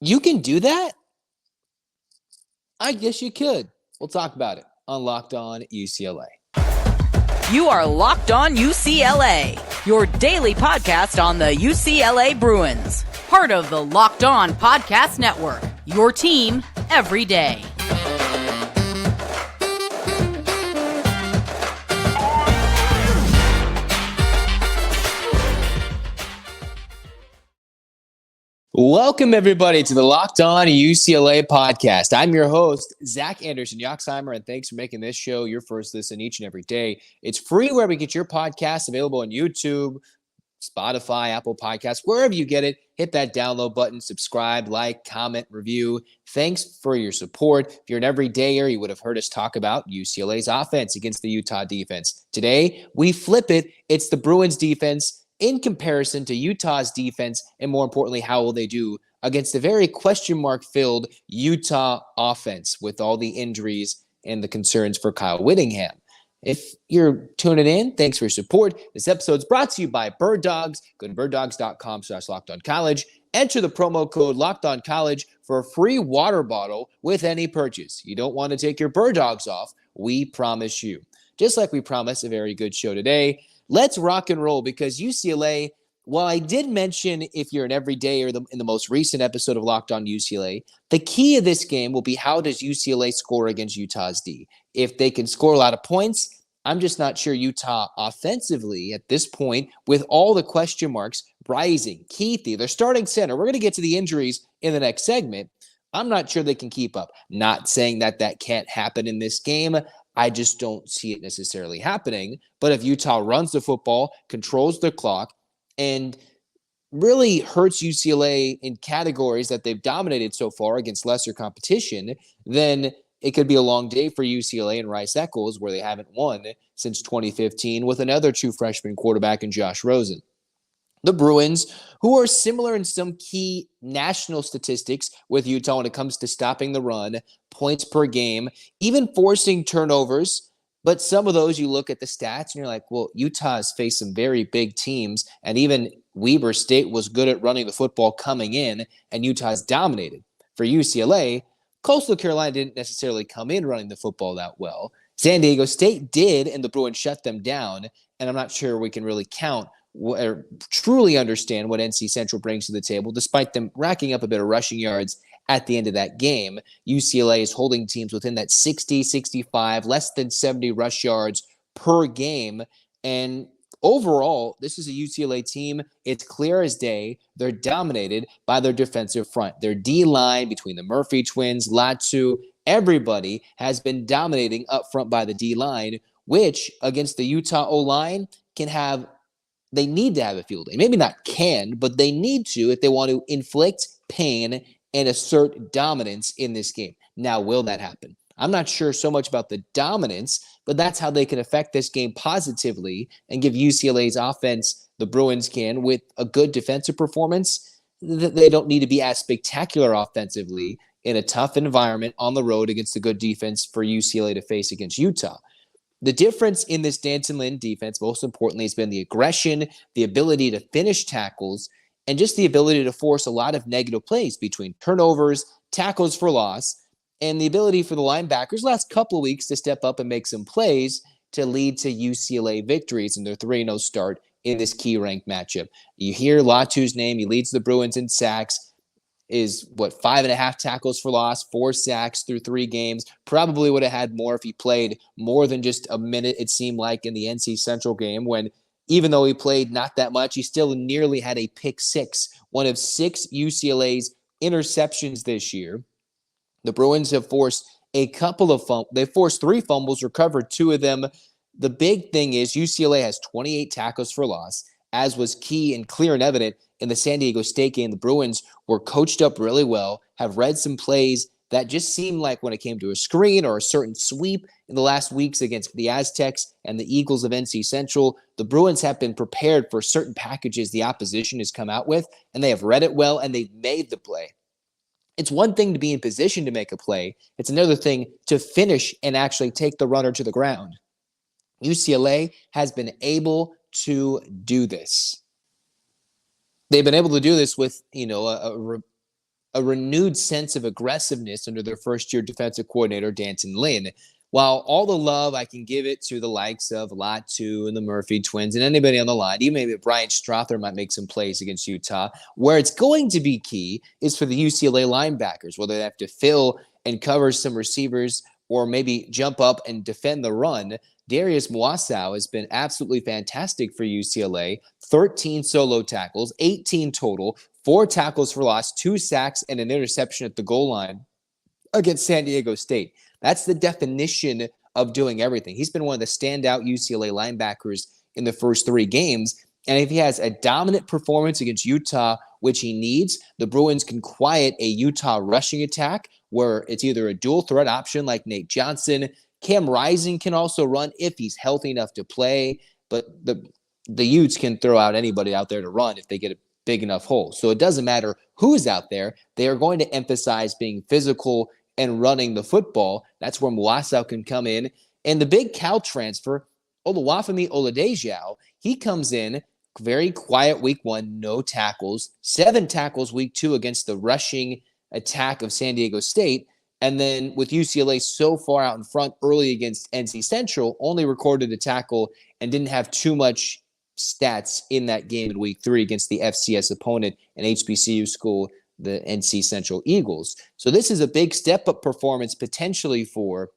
You can do that? I guess you could. We'll talk about it on Locked On UCLA. You are Locked On UCLA, your daily podcast on the UCLA Bruins. Part of the Locked On Podcast Network, your team every day. Welcome, everybody, to the Locked On UCLA podcast. I'm your host, Zach Anderson-Yoxsimer, and thanks for making this show your first listen each and every day. It's free wherever you get your podcasts, available on YouTube, Spotify, Apple Podcasts, wherever you get it. Hit that download button, subscribe, like, comment, review. Thanks for your support. If you're an everydayer, you would have heard us talk about UCLA's offense against the Utah defense. Today, we flip it. It's the Bruins defense in comparison to Utah's defense, and more importantly, how will they do against a very question mark-filled Utah offense with all the injuries and the concerns for Kyle Whittingham. If you're tuning in, thanks for your support. This episode is brought to you by Birddogs. Go to birddogs.com/LockedOnCollege. Enter the promo code LockedOnCollege for a free water bottle with any purchase. You don't want to take your Birddogs off, we promise you. Just like we promised, a very good show today. Let's rock and roll, because UCLA, while I did mention if you're an everydayer in the most recent episode of Locked On UCLA, the key of this game will be how does UCLA score against Utah's D. If they can score a lot of points, I'm just not sure Utah offensively at this point, with all the question marks rising. Keithy, their starting center, we're going to get to the injuries in the next segment. I'm not sure they can keep up. Not saying that can't happen in this game. I just don't see it necessarily happening. But if Utah runs the football, controls the clock, and really hurts UCLA in categories that they've dominated so far against lesser competition, then it could be a long day for UCLA and Rice-Eccles, where they haven't won since 2015, with another true freshman quarterback in Josh Rosen. The Bruins, who are similar in some key national statistics with Utah when it comes to stopping the run, points per game, even forcing turnovers. But some of those, you look at the stats and you're like, well, Utah has faced some very big teams, and even Weber State was good at running the football coming in, and Utah's dominated. For UCLA, Coastal Carolina didn't necessarily come in running the football that well. San Diego State did, and the Bruins shut them down, and I'm not sure we can really count or truly understand what NC Central brings to the table, despite them racking up a bit of rushing yards at the end of that game. UCLA is holding teams within that 60, 65, less than 70 rush yards per game. And overall, this is a UCLA team. It's clear as day. They're dominated by their defensive front. Their D-line between the Murphy twins, Latu, everybody has been dominating up front by the D-line, which against the Utah O-line they need to have a field day. Maybe not can, but they need to if they want to inflict pain and assert dominance in this game. Now, will that happen? I'm not sure so much about the dominance, but that's how they can affect this game positively and give UCLA's offense, the Bruins can, with a good defensive performance. They don't need to be as spectacular offensively in a tough environment on the road against a good defense for UCLA to face against Utah. The difference in this D'Anton Lynn defense, most importantly, has been the aggression, the ability to finish tackles, and just the ability to force a lot of negative plays between turnovers, tackles for loss, and the ability for the linebackers last couple of weeks to step up and make some plays to lead to UCLA victories in their 3-0 start in this key ranked matchup. You hear Latu's name. He leads the Bruins in sacks. Is 5.5 tackles for loss, 4 sacks through 3 games. Probably would have had more if he played more than just a minute, it seemed like, in the NC Central game, when even though he played not that much, he still nearly had a pick 6, one of 6 UCLA's interceptions this year. The Bruins have forced they forced 3 fumbles, recovered 2 of them. The big thing is UCLA has 28 tackles for loss, as was key and clear and evident in the San Diego State game. The Bruins were coached up really well, have read some plays that just seemed like when it came to a screen or a certain sweep in the last weeks against the Aztecs and the Eagles of NC Central, the Bruins have been prepared for certain packages the opposition has come out with, and they have read it well, and they've made the play. It's one thing to be in position to make a play. It's another thing to finish and actually take the runner to the ground. UCLA has been able to do this. They've been able to do this with, a a renewed sense of aggressiveness under their first-year defensive coordinator, D'Anton Lynn. While all the love, I can give it to the likes of Latu and the Murphy twins and anybody on the line, even maybe Brian Strother might make some plays against Utah. Where it's going to be key is for the UCLA linebackers, whether they have to fill and cover some receivers or maybe jump up and defend the run. Darius Muasau has been absolutely fantastic for UCLA. 13 solo tackles, 18 total, 4 tackles for loss, 2 sacks, and an interception at the goal line against San Diego State. That's the definition of doing everything. He's been one of the standout UCLA linebackers in the first 3 games. And if he has a dominant performance against Utah, which he needs, the Bruins can quiet a Utah rushing attack where it's either a dual threat option like Nate Johnson. Cam Rising can also run if he's healthy enough to play, but the Utes can throw out anybody out there to run if they get a big enough hole. So it doesn't matter who's out there. They are going to emphasize being physical and running the football. That's where Muasau can come in. And the big Cal transfer, Oluwafemi Oladejiao, he comes in very quiet week 1, no tackles, 7 tackles week 2 against the rushing attack of San Diego State. And then with UCLA so far out in front early against NC Central, only recorded a tackle and didn't have too much stats in that game in week 3 against the FCS opponent, an HBCU school, the NC Central Eagles. So this is a big step-up performance potentially for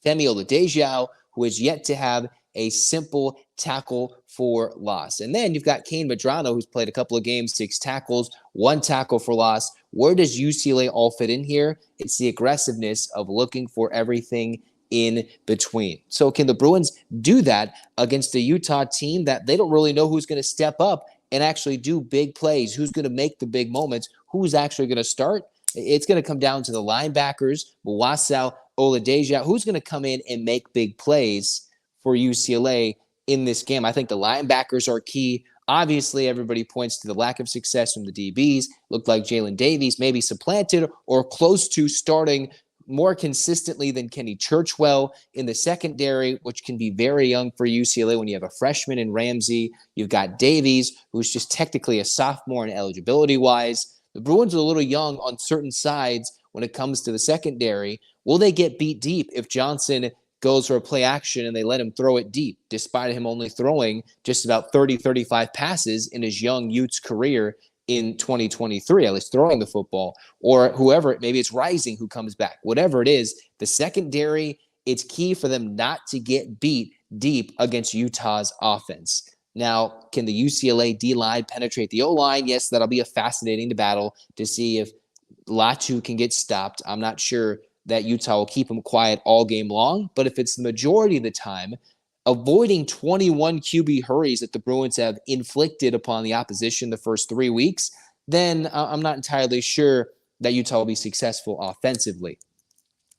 Femi Oladejiao, who is yet to have a simple tackle for loss. And then you've got Kane Medrano, who's played a couple of games, 6 tackles, 1 tackle for loss. Where does UCLA all fit in here? It's the aggressiveness of looking for everything in between. So can the Bruins do that against a Utah team that they don't really know who's going to step up and actually do big plays? Who's going to make the big moments? Who's actually going to start? It's going to come down to the linebackers, Muasau, Oladejiao. Who's going to come in and make big plays for UCLA in this game? I think the linebackers are key. Obviously, everybody points to the lack of success from the DBs. Looked like Jalen Davies maybe supplanted or close to starting more consistently than Kenny Churchwell in the secondary, which can be very young for UCLA when you have a freshman in Ramsey. You've got Davies, who's just technically a sophomore in eligibility-wise. The Bruins are a little young on certain sides when it comes to the secondary. Will they get beat deep if Johnson goes for a play action and they let him throw it deep, despite him only throwing just about 30, 35 passes in his young Utes career in 2023, at least throwing the football, or whoever, maybe it's Rising who comes back. Whatever it is, the secondary, it's key for them not to get beat deep against Utah's offense. Now, can the UCLA D-line penetrate the O-line? Yes, that'll be a fascinating battle to see if Latu can get stopped. I'm not sure that Utah will keep him quiet all game long, but if it's the majority of the time, avoiding 21 QB hurries that the Bruins have inflicted upon the opposition the first 3 weeks, then I'm not entirely sure that Utah will be successful offensively.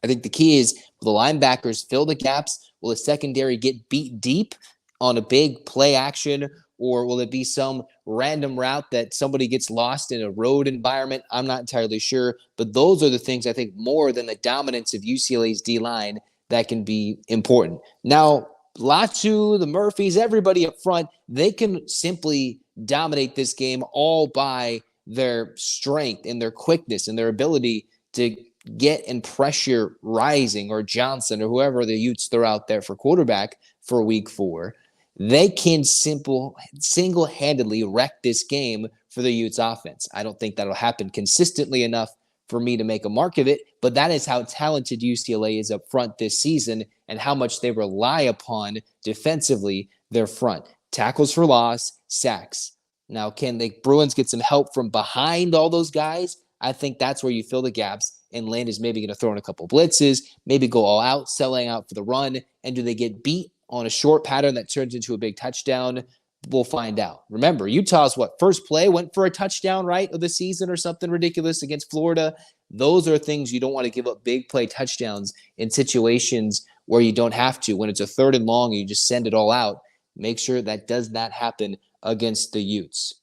I think the key is, will the linebackers fill the gaps? Will the secondary get beat deep on a big play action, or will it be some random route that somebody gets lost in a road environment? I'm not entirely sure, but those are the things I think more than the dominance of UCLA's D-line that can be important. Now, Latu, the Murphys, everybody up front, they can simply dominate this game all by their strength and their quickness and their ability to get and pressure Rising or Johnson or whoever the Utes throw out there for quarterback for week 4. They can single-handedly wreck this game for the Utes offense. I don't think that'll happen consistently enough for me to make a mark of it, but that is how talented UCLA is up front this season and how much they rely upon defensively their front. Tackles for loss, sacks. Now, can the Bruins get some help from behind all those guys? I think that's where you fill the gaps, and Land is maybe going to throw in a couple blitzes, maybe go all out, selling out for the run, and do they get beat on a short pattern that turns into a big touchdown? We'll find out. Remember, Utah's first play went for a touchdown, right, of the season or something ridiculous against Florida. Those are things you don't want to give up big play touchdowns in situations where you don't have to. When it's a 3rd and long, you just send it all out. Make sure that does not happen against the Utes.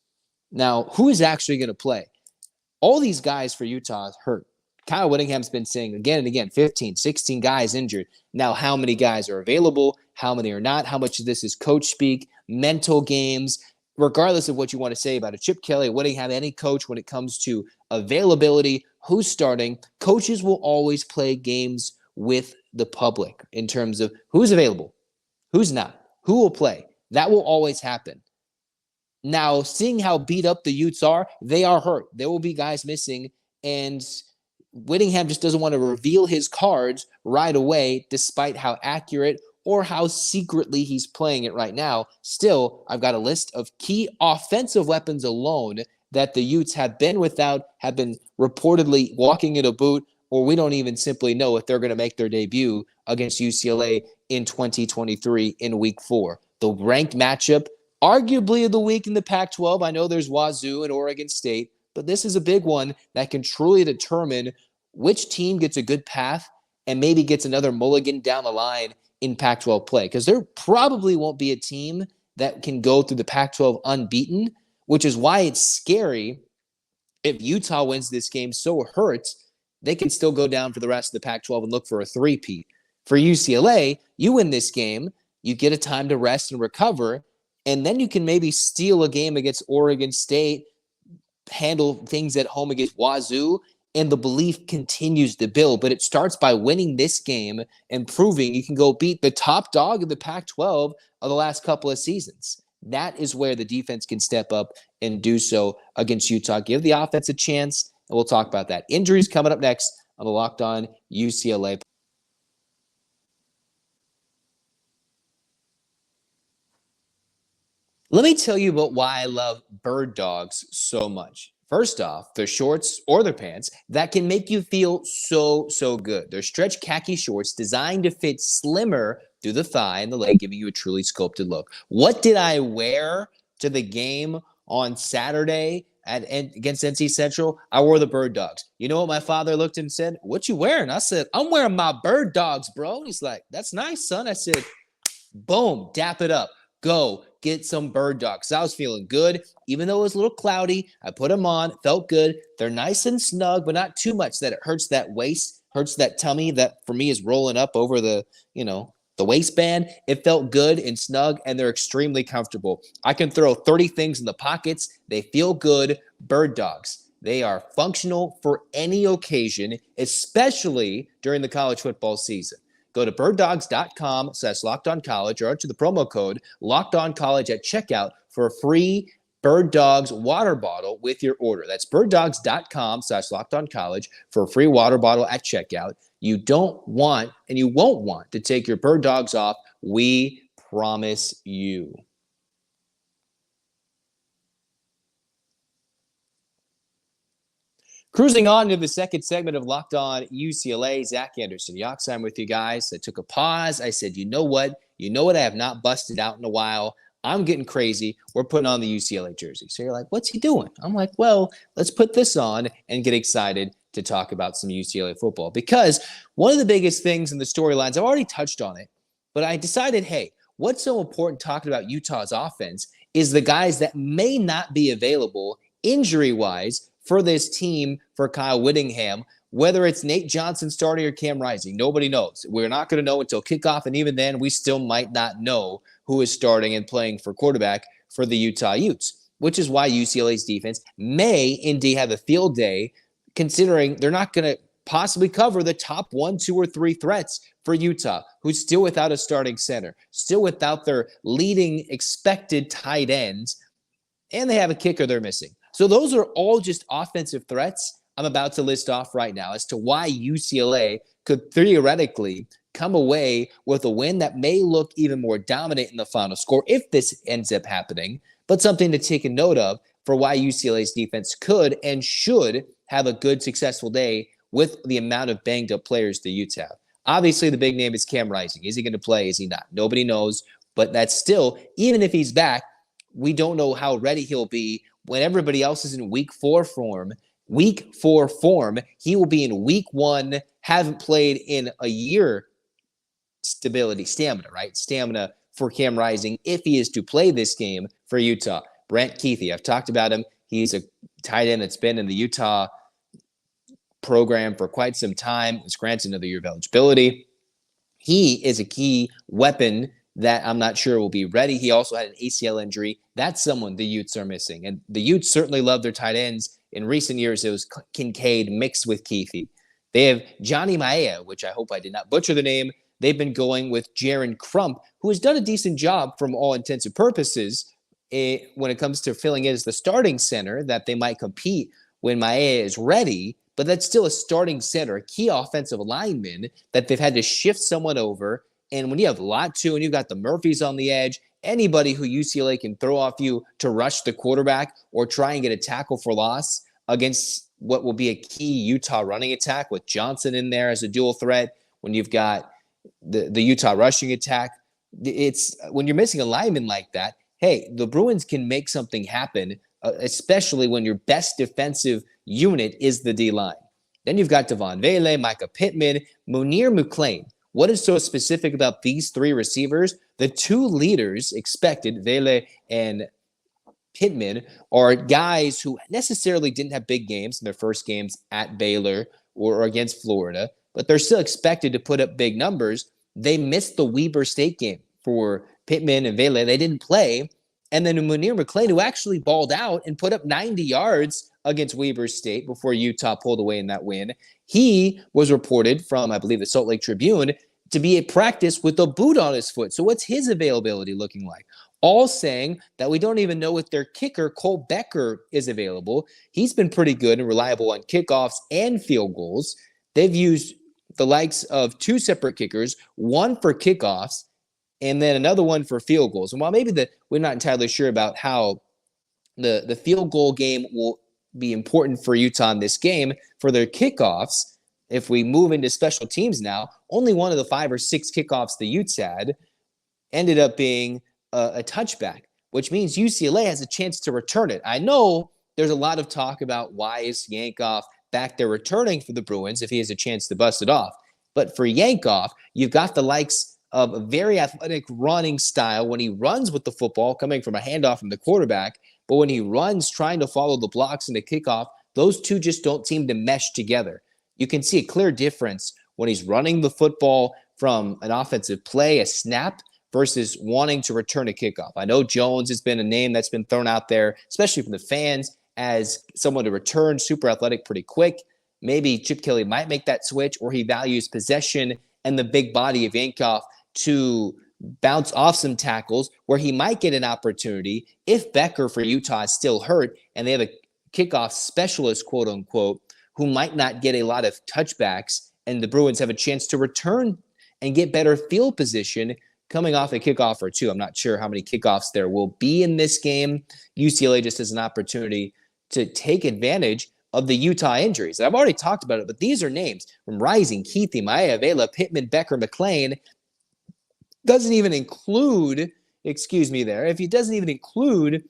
Now, who is actually going to play? All these guys for Utah is hurt. Kyle Whittingham's been saying again and again, 15, 16 guys injured. Now, how many guys are available? How many are not? How much of this is coach speak, mental games? regardless of what you want to say about a Chip Kelly, Whittingham, any coach, when it comes to availability, who's starting, coaches will always play games with the public in terms of who's available, who's not, who will play. That will always happen. Now, seeing how beat up the Utes are, they are hurt. There will be guys missing, and Whittingham just doesn't want to reveal his cards right away, despite how accurate or how secretly he's playing it right now. Still, I've got a list of key offensive weapons alone that the Utes have been without, have been reportedly walking in a boot, or we don't even simply know if they're going to make their debut against UCLA in 2023 in Week 4. The ranked matchup, arguably of the week in the Pac-12. I know there's Wazoo and Oregon State, but this is a big one that can truly determine which team gets a good path and maybe gets another mulligan down the line in Pac-12 play, because there probably won't be a team that can go through the Pac-12 unbeaten, which is why it's scary. If Utah wins this game so hurts, they can still go down for the rest of the Pac-12 and look for a three-peat. For UCLA, you win this game, you get a time to rest and recover, and then you can maybe steal a game against Oregon State, handle things at home against Wazoo, and the belief continues to build. But it starts by winning this game and proving you can go beat the top dog of the Pac-12 of the last couple of seasons. That is where the defense can step up and do so against Utah. Give the offense a chance, and we'll talk about that. Injuries coming up next on the Locked On UCLA. Let me tell you about why I love Birddogs so much. First off, their shorts or their pants that can make you feel so good. They're stretch khaki shorts designed to fit slimmer through the thigh and the leg, giving you a truly sculpted look. What did I wear to the game on Saturday against NC Central? I wore the Birddogs. You know what my father looked and said? "What you wearing?" I said, "I'm wearing my Birddogs, bro." He's like, "That's nice, son." I said, boom, dap it up. Go get some Birddogs. I was feeling good. Even though it was a little cloudy, I put them on, felt good. They're nice and snug, but not too much that it hurts that waist, hurts that tummy that for me is rolling up over the waistband. It felt good and snug, and they're extremely comfortable. I can throw 30 things in the pockets. They feel good. Birddogs. They are functional for any occasion, especially during the college football season. Go to birddogs.com/lockedoncollege or enter the promo code LockedOnCollege at checkout for a free Birddogs water bottle with your order. That's birddogs.com/lockedoncollege for a free water bottle at checkout. You don't want and you won't want to take your Birddogs off. We promise you. Cruising on to the second segment of Locked On UCLA, Zach Anderson-Yoxsimer with you guys. I took a pause. I said, you know what? I have not busted out in a while. I'm getting crazy. We're putting on the UCLA jersey. So you're like, what's he doing? I'm like, well, let's put this on and get excited to talk about some UCLA football. Because one of the biggest things in the storylines, I've already touched on it, but I decided, hey, what's so important talking about Utah's offense is the guys that may not be available injury-wise for this team for Kyle Whittingham, whether it's Nate Johnson starting or Cam Rising. Nobody knows. We're not going to know until kickoff, and even then, we still might not know who is starting and playing for quarterback for the Utah Utes, which is why UCLA's defense may indeed have a field day, considering they're not going to possibly cover the top 1, 2, or 3 threats for Utah, who's still without a starting center, still without their leading expected tight ends, and they have a kicker they're missing. So those are all just offensive threats I'm about to list off right now as to why UCLA could theoretically come away with a win that may look even more dominant in the final score if this ends up happening, but something to take a note of for why UCLA's defense could and should have a good, successful day with the amount of banged-up players the Utes have. Obviously, the big name is Cam Rising. Is he going to play? Is he not? Nobody knows, but that's still, even if he's back, we don't know how ready he'll be when everybody else is in week 4 form. Week 4 form, he will be in week 1, haven't played in a year. Stamina, right? Stamina for Cam Rising if he is to play this game for Utah. Brant Kuithe, I've talked about him. He's a tight end that's been in the Utah program for quite some time. Was granted another year of eligibility. He is a key weapon that I'm not sure will be ready. He also had an ACL injury. That's someone the Utes are missing. And the Utes certainly love their tight ends. In recent years, it was Kincaid mixed with Keefe. They have Johnny Maea, which I hope I did not butcher the name. They've been going with Jaron Crump, who has done a decent job from all intents and purposes when it comes to filling in as the starting center, that they might compete when Maea is ready. But that's still a starting center, a key offensive lineman that they've had to shift someone over. And when you have Latu and you've got the Murphys on the edge, anybody who UCLA can throw off you to rush the quarterback or try and get a tackle for loss against what will be a key Utah running attack with Johnson in there as a dual threat, when you've got the Utah rushing attack, it's when you're missing a lineman like that, hey, the Bruins can make something happen, especially when your best defensive unit is the D-line. Then you've got Devon Vele, Micah Pittman, Munir McClain. What is so specific about these three receivers? The two leaders expected, Vele and Pittman, are guys who necessarily didn't have big games in their first games at Baylor or against Florida, but they're still expected to put up big numbers. They missed the Weber State game for Pittman and Vele. They didn't play. And then Munir McClain, who actually balled out and put up 90 yards against Weber State before Utah pulled away in that win. He was reported from, I believe, the Salt Lake Tribune to be at practice with a boot on his foot. So what's his availability looking like? All saying that we don't even know if their kicker, Cole Becker, is available. He's been pretty good and reliable on kickoffs and field goals. They've used the likes of two separate kickers, one for kickoffs and then another one for field goals. And while maybe we're not entirely sure about how the field goal game will be important for Utah in this game, for their kickoffs, if we move into special teams now, only one of the 5 or 6 kickoffs the Utes had ended up being a touchback, which means UCLA has a chance to return it. I know there's a lot of talk about why is Yankoff back there returning for the Bruins if he has a chance to bust it off. But for Yankoff, you've got the likes of a very athletic running style when he runs with the football coming from a handoff from the quarterback. But when he runs trying to follow the blocks in the kickoff, those two just don't seem to mesh together. You can see a clear difference when he's running the football from an offensive play, a snap, versus wanting to return a kickoff. I know Jones has been a name that's been thrown out there, especially from the fans, as someone to return, super athletic pretty quick. Maybe Chip Kelly might make that switch, or he values possession and the big body of Yankoff to bounce off some tackles where he might get an opportunity if Becker for Utah is still hurt and they have a kickoff specialist, quote unquote, who might not get a lot of touchbacks, and the Bruins have a chance to return and get better field position coming off a kickoff or two. I'm not sure how many kickoffs there will be in this game. UCLA just has an opportunity to take advantage of the Utah injuries. And I've already talked about it, but these are names from Rising, Keefe, Maea, Vela, Pittman, Becker, McClain. Doesn't even include, if he doesn't even include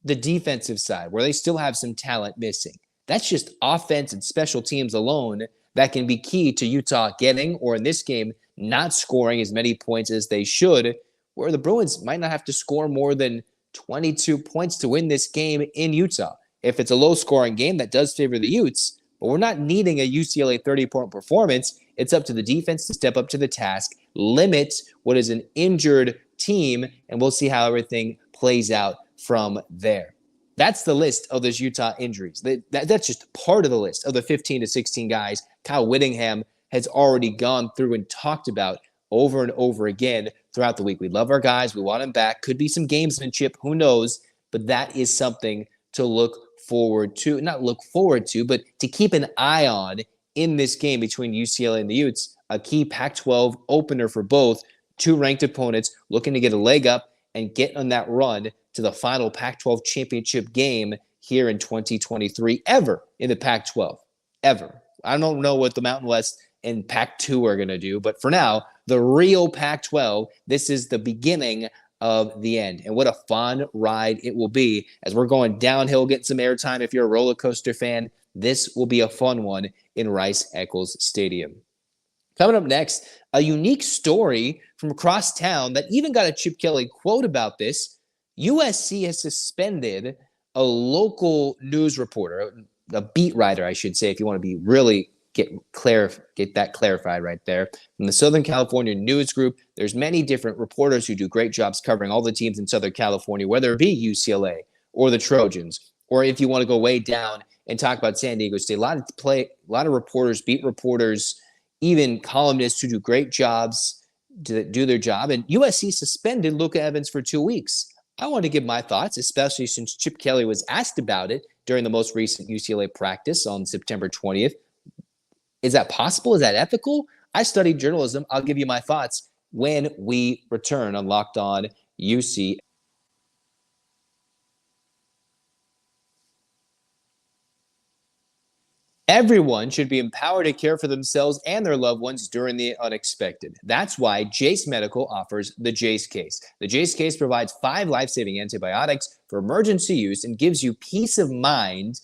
the defensive side where they still have some talent missing. That's just offense and special teams alone that can be key to Utah getting, or in this game, not scoring as many points as they should, where the Bruins might not have to score more than 22 points to win this game in Utah. If it's a low-scoring game, that does favor the Utes, but we're not needing a UCLA 30-point performance. It's up to the defense to step up to the task, limit what is an injured team, and we'll see how everything plays out from there. That's the list of those Utah injuries. That's just part of the list of the 15 to 16 guys Kyle Whittingham has already gone through and talked about over and over again throughout the week. We love our guys. We want them back. Could be some gamesmanship. Who knows? But that is something to look forward to. Not look forward to, but to keep an eye on in this game between UCLA and the Utes. A key Pac-12 opener for both. Two ranked opponents looking to get a leg up and get on that run to the final Pac-12 championship game here in 2023, ever in the Pac-12, ever. I don't know what the Mountain West and Pac-2 are going to do, but for now, the real Pac-12, this is the beginning of the end. And what a fun ride it will be as we're going downhill, getting some airtime. If you're a roller coaster fan, this will be a fun one in Rice-Eccles Stadium. Coming up next, a unique story from across town that even got a Chip Kelly quote about this. USC has suspended a local news reporter, a beat writer, I should say, if you want to be really get that clarified right there. From the Southern California News Group, there's many different reporters who do great jobs covering all the teams in Southern California, whether it be UCLA or the Trojans, or if you want to go way down and talk about San Diego State. A lot of reporters, beat reporters, even columnists who do great jobs to do their job. And USC suspended Luka Evans for 2 weeks. I want to give my thoughts, especially since Chip Kelly was asked about it during the most recent UCLA practice on September 20th. Is that possible? Is that ethical? I studied journalism. I'll give you my thoughts when we return on Locked On UC. Everyone should be empowered to care for themselves and their loved ones during the unexpected. That's why Jace Medical offers the Jase case. The Jase case provides 5 life-saving antibiotics for emergency use and gives you peace of mind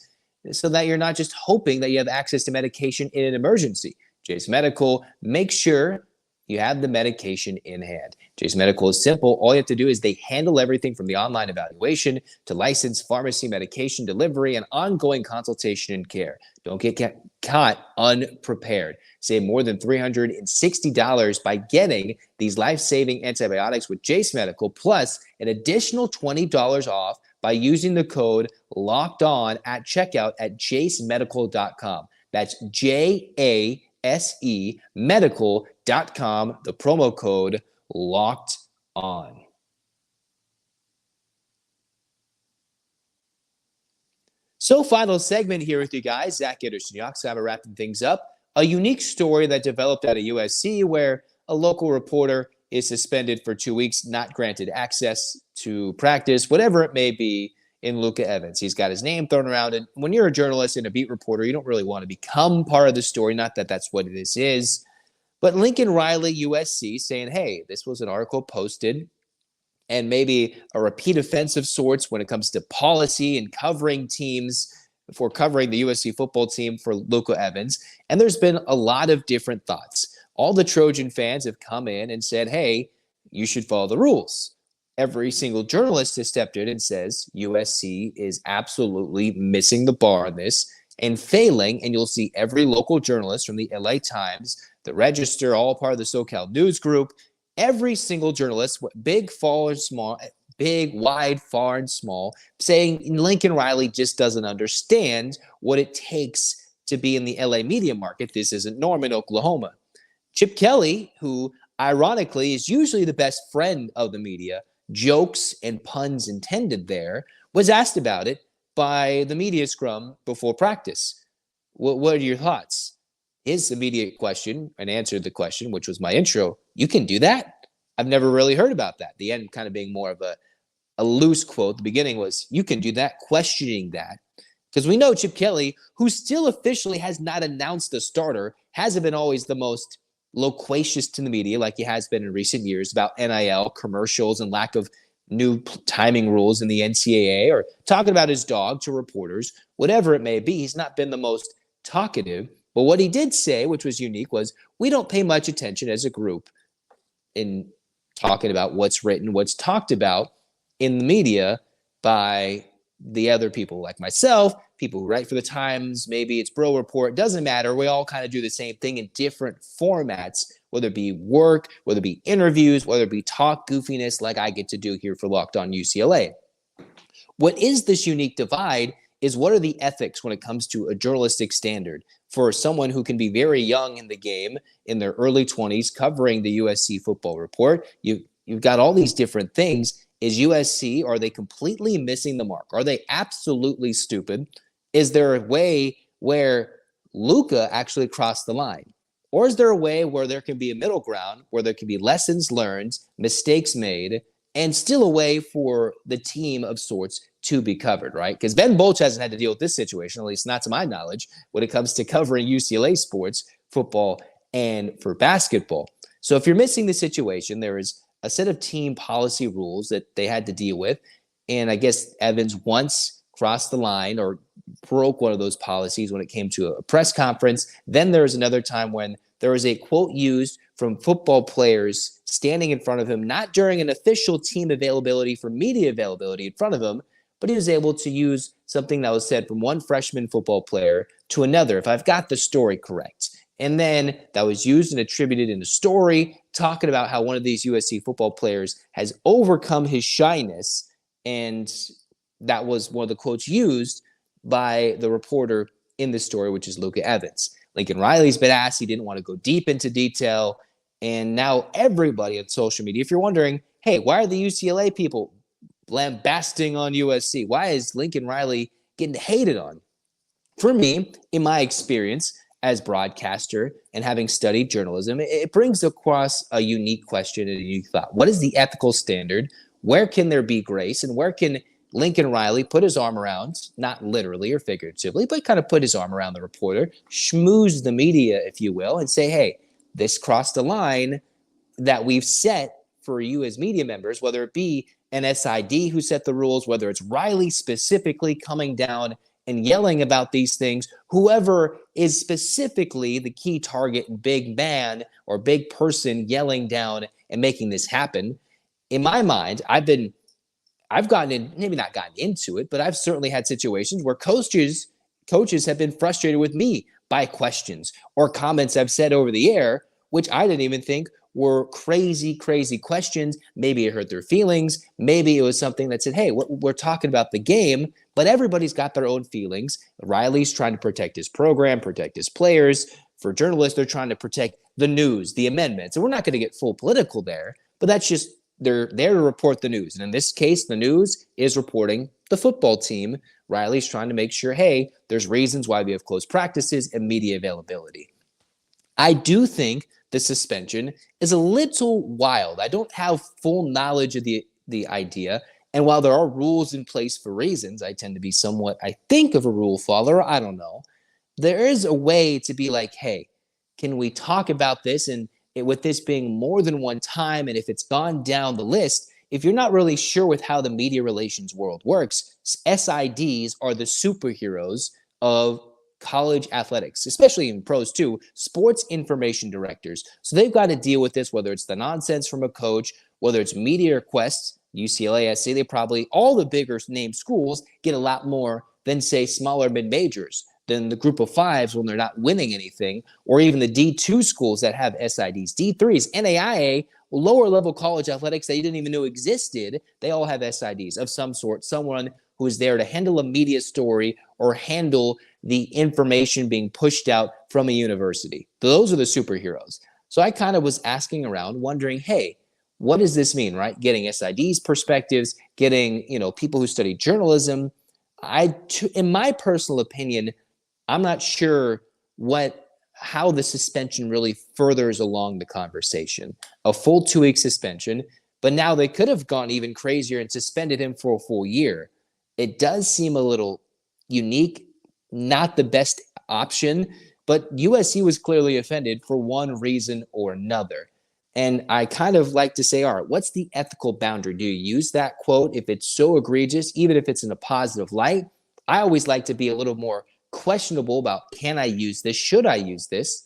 so that you're not just hoping that you have access to medication in an emergency. Jase Medical makes sure you have the medication in hand. Jase Medical is simple. All you have to do is they handle everything from the online evaluation to licensed pharmacy medication delivery and ongoing consultation and care. Don't get caught unprepared. Save more than $360 by getting these life-saving antibiotics with Jase Medical, plus an additional $20 off by using the code LOCKEDON at checkout at jasemedical.com. That's JASE medical.com, the promo code locked on. So final segment here with you guys. Zach Anderson-Yoxsimer wrapping things up. A unique story that developed out of USC where a local reporter is suspended for 2 weeks, not granted access to practice, whatever it may be, in Luka Evans. He's got his name thrown around. And when you're a journalist and a beat reporter, you don't really want to become part of the story. Not that that's what this is. But Lincoln Riley, USC, saying, hey, this was an article posted and maybe a repeat offense of sorts when it comes to policy and covering teams for covering the USC football team for Luka Evans. And there's been a lot of different thoughts. All the Trojan fans have come in and said, hey, you should follow the rules. Every single journalist has stepped in and says USC is absolutely missing the bar on this and failing. And you'll see every local journalist from the LA Times, the Register, all part of the SoCal News Group, every single journalist, big, far, and small, big, wide, far, and small, saying Lincoln Riley just doesn't understand what it takes to be in the LA media market. This isn't Norman, Oklahoma. Chip Kelly, who ironically is usually the best friend of the media, jokes and puns intended there, was asked about it by the media scrum before practice. What are your thoughts? His immediate question and answered the question, which was my intro. You can do that? I've never really heard about that. The end kind of being more of a loose quote. The beginning was, you can do that, questioning that. Because we know Chip Kelly, who still officially has not announced a starter, hasn't been always the most loquacious to the media like he has been in recent years about NIL, commercials, and lack of new timing rules in the NCAA, or talking about his dog to reporters, whatever it may be. He's not been the most talkative. But what he did say, which was unique, was we don't pay much attention as a group in talking about what's written, what's talked about in the media by the other people like myself, people who write for the Times, maybe it's Bro Report, doesn't matter. We all kind of do the same thing in different formats, whether it be work, whether it be interviews, whether it be talk goofiness like I get to do here for Locked On UCLA. What is this unique divide is what are the ethics when it comes to a journalistic standard for someone who can be very young in the game, in their early 20s, covering the USC Football Report. You've got all these different things. Is USC, are they completely missing the mark? Are they absolutely stupid? Is there a way where Luka actually crossed the line? Or is there a way where there can be a middle ground, where there can be lessons learned, mistakes made, and still a way for the team of sorts to be covered, right? Because Ben Bolch hasn't had to deal with this situation, at least not to my knowledge, when it comes to covering UCLA sports, football, and for basketball. So if you're missing the situation, there is a set of team policy rules that they had to deal with. And I guess Evans once crossed the line or broke one of those policies when it came to a press conference. Then there was another time when there was a quote used from football players standing in front of him, not during an official team availability for media availability in front of him, but he was able to use something that was said from one freshman football player to another, if I've got the story correct. And then that was used and attributed in a story talking about how one of these USC football players has overcome his shyness. And that was one of the quotes used by the reporter in the story, which is Luka Evans. Lincoln Riley's been asked. He didn't want to go deep into detail. And now everybody on social media, if you're wondering, hey, why are the UCLA people lambasting on USC? Why is Lincoln Riley getting hated on? For me, in my experience as broadcaster and having studied journalism, it brings across a unique question and a unique thought. What is the ethical standard? Where can there be grace? And where can Lincoln Riley put his arm around, not literally or figuratively, but kind of put his arm around the reporter, schmooze the media, if you will, and say, hey, this crossed the line that we've set for you as media members, whether it be an SID who set the rules, whether it's Riley specifically coming down and yelling about these things, whoever is specifically the key target and big man or big person yelling down and making this happen. In my mind, I've gotten in, maybe not gotten into it, but I've certainly had situations where coaches have been frustrated with me by questions or comments I've said over the air, which I didn't even think were crazy questions. Maybe it hurt their feelings. Maybe it was something that said, hey, we're talking about the game, but everybody's got their own feelings. Riley's trying to protect his program, protect his players. For journalists, they're trying to protect the news, the amendments. And we're not going to get full political there, but that's just, they're there to report the news. And in this case, the news is reporting the football team. Riley's trying to make sure, hey, there's reasons why we have closed practices and media availability. I do think the suspension is a little wild. I don't have full knowledge of the idea. And while there are rules in place for reasons, I tend to be somewhat, I think, of a rule follower. I don't know. There is a way to be like, hey, can we talk about this? And with this being more than one time, and if it's gone down the list, if you're not really sure with how the media relations world works, SIDs are the superheroes of college athletics, especially in pros too, sports information directors. So they've got to deal with this, whether it's the nonsense from a coach, whether it's media requests. UCLA, SC, they probably, all the bigger name schools get a lot more than, say, smaller mid-majors, than the group of fives when they're not winning anything, or even the D2 schools that have SIDs, D3s, NAIA, lower level college athletics that you didn't even know existed. They all have SIDs of some sort, someone who is there to handle a media story or handle the information being pushed out from a university. Those are the superheroes. So I kind of was asking around, wondering, hey, what does this mean, right? Getting SIDs perspectives, getting, people who study journalism. In my personal opinion, I'm not sure how the suspension really furthers along the conversation. A full 2-week suspension, but now they could have gone even crazier and suspended him for a full year. It does seem a little unique, not the best option, but USC was clearly offended for one reason or another. And I kind of like to say, all right, what's the ethical boundary? Do you use that quote if it's so egregious, even if it's in a positive light? I always like to be a little more questionable about, can I use this? Should I use this?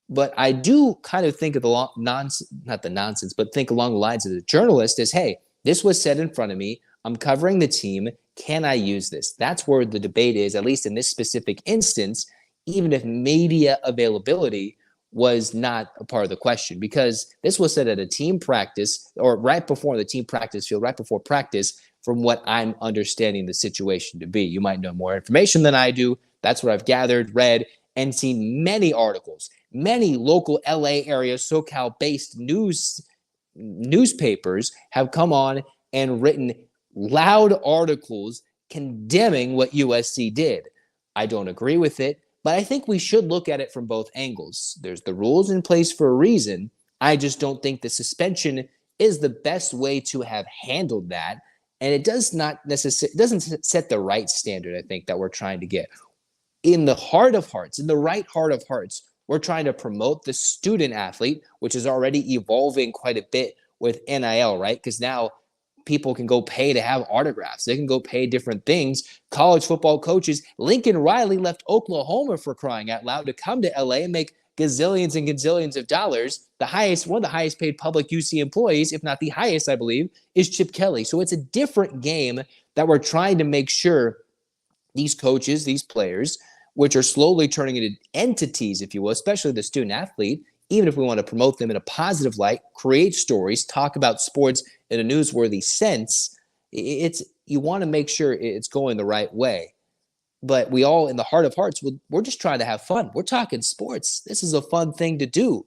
But I do kind of think of think along the lines of the journalist as, hey, this was said in front of me. I'm covering the team. Can I use this? That's where the debate is, at least in this specific instance, even if media availability was not a part of the question, because this was said at a team practice or right before the team practice field, right before practice, from what I'm understanding the situation to be. You might know more information than I do. That's what I've gathered, read, and seen many articles. Many local LA area, SoCal-based newspapers have come on and written loud articles condemning what USC did. I don't agree with it, but I think we should look at it from both angles. There's the rules in place for a reason. I just don't think the suspension is the best way to have handled that. And it doesn't set the right standard, I think, that we're trying to get. In the heart of hearts, in the right heart of hearts, we're trying to promote the student athlete, which is already evolving quite a bit with NIL, right? Because now people can go pay to have autographs. They can go pay different things. College football coaches, Lincoln Riley left Oklahoma, for crying out loud, to come to LA and make gazillions and gazillions of dollars. One of the highest paid public UC employees, if not the highest, I believe, is Chip Kelly. So it's a different game that we're trying to make sure these coaches, these players, which are slowly turning into entities, if you will, especially the student athlete, even if we want to promote them in a positive light, create stories, talk about sports in a newsworthy sense, you want to make sure it's going the right way. But we all, in the heart of hearts, we're just trying to have fun. We're talking sports. This is a fun thing to do.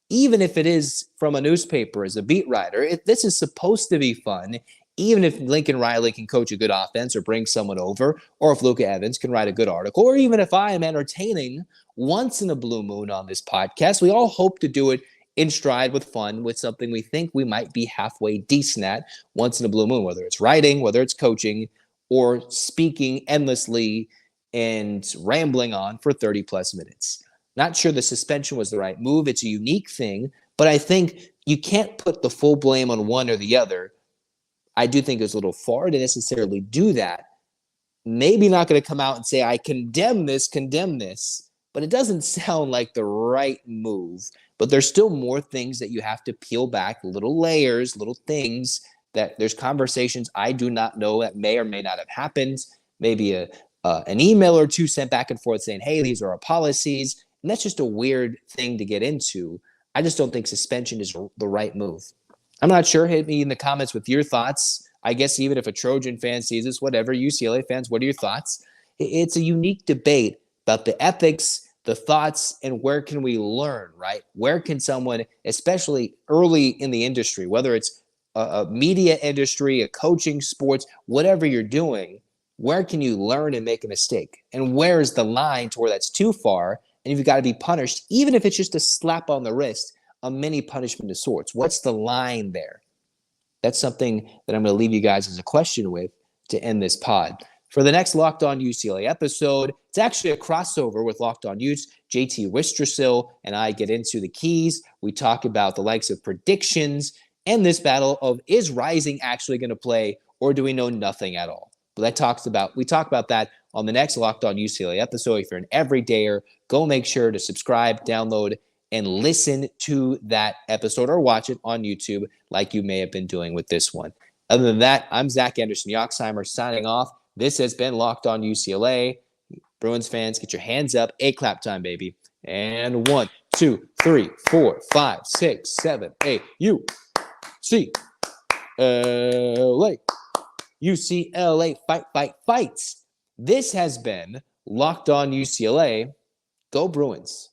Even if it is from a newspaper as a beat writer, this is supposed to be fun. Even if Lincoln Riley can coach a good offense or bring someone over, or if Luka Evans can write a good article, or even if I am entertaining once in a blue moon on this podcast, we all hope to do it in stride with fun, with something we think we might be halfway decent at once in a blue moon, whether it's writing, whether it's coaching, or speaking endlessly and rambling on for 30 plus minutes. Not sure the suspension was the right move. It's a unique thing, but I think you can't put the full blame on one or the other. I do think it's a little far to necessarily do that. Maybe not going to come out and say, I condemn this, but it doesn't sound like the right move. But there's still more things that you have to peel back, little layers, little things that there's conversations I do not know that may or may not have happened. Maybe an email or two sent back and forth saying, hey, these are our policies. And that's just a weird thing to get into. I just don't think suspension is the right move. I'm not sure. Hit me in the comments with your thoughts. I guess even if a Trojan fan sees this, whatever, UCLA fans, what are your thoughts? It's a unique debate about the ethics, the thoughts, and where can we learn, right? Where can someone, especially early in the industry, whether it's a media industry, a coaching, sports, whatever you're doing, where can you learn and make a mistake? And where is the line to where that's too far and you've got to be punished, even if it's just a slap on the wrist, a mini punishment of sorts? What's the line there? That's something that I'm going to leave you guys as a question with to end this pod. For the next Locked On UCLA episode, it's actually a crossover with Locked On Utes. JT Wistrasil and I get into the keys. We talk about the likes of predictions and this battle of, is Rising actually going to play, or do we know nothing at all? But we talk about that on the next Locked On UCLA episode. If you're an everydayer, go make sure to subscribe, download, and listen to that episode or watch it on YouTube like you may have been doing with this one. Other than that, I'm Zach Anderson-Yoxsimer signing off. This has been Locked On UCLA. Bruins fans, get your hands up. A-clap time, baby. And 1, 2, 3, 4, 5, 6, 7, 8. UCLA. UCLA fights. This has been Locked On UCLA. Go Bruins.